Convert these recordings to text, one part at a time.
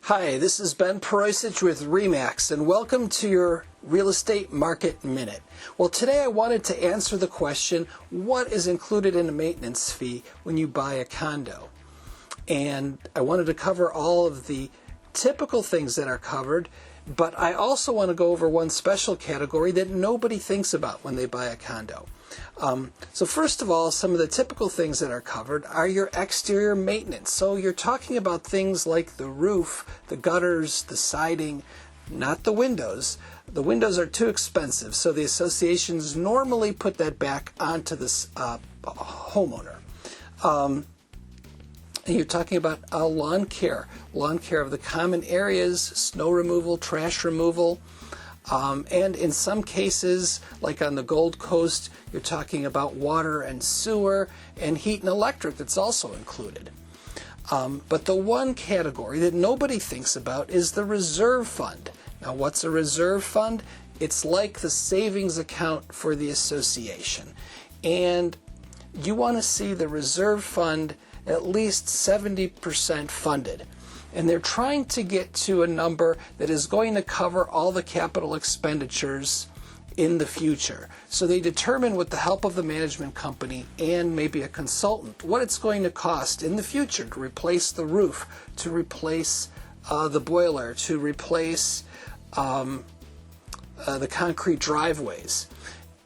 Hi, this is Ben Peroisich with RE/MAX, and welcome to your Real Estate Market Minute. Well, today I wanted to answer the question, what is included in a maintenance fee when you buy a condo? And I wanted to cover all of the typical things that are covered, but I also want to go over one special category that nobody thinks about when they buy a condo. So first of all, some of the typical things that are covered are your exterior maintenance. So you're talking about things like the roof, the gutters, the siding, not the windows. The windows are too expensive, so the associations normally put that back onto this homeowner. And you're talking about lawn care of the common areas, snow removal, trash removal. And in some cases, like on the Gold Coast, you're talking about water and sewer and heat and electric that's also included. But the one category that nobody thinks about is the reserve fund. Now, what's a reserve fund? It's like the savings account for the association. And you want to see the reserve fund at least 70% funded. And they're trying to get to a number that is going to cover all the capital expenditures in the future. So they determine, with the help of the management company and maybe a consultant, what it's going to cost in the future to replace the roof, to replace the boiler, to replace the concrete driveways.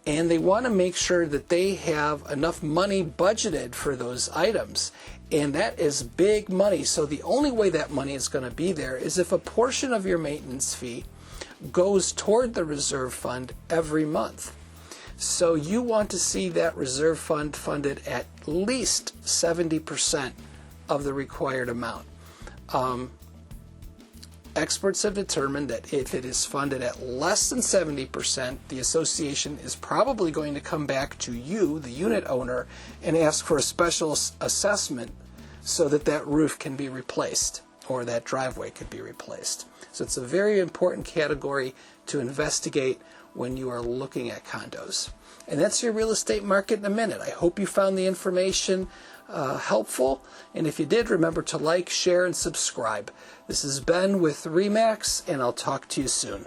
And they want to make sure that they have enough money budgeted for those items. And that is big money. So the only way that money is going to be there is if a portion of your maintenance fee goes toward the reserve fund every month. So you want to see that reserve fund funded at least 70% of the required amount. Experts have determined that if it is funded at less than 70%, the association is probably going to come back to you, the unit owner, and ask for a special assessment so that that roof can be replaced or that driveway could be replaced. So it's a very important category to investigate when you are looking at condos. And that's your Real Estate Market in a Minute. I hope you found the information helpful, and if you did, remember to like, share, and subscribe. This is Ben with RE/MAX, and I'll talk to you soon.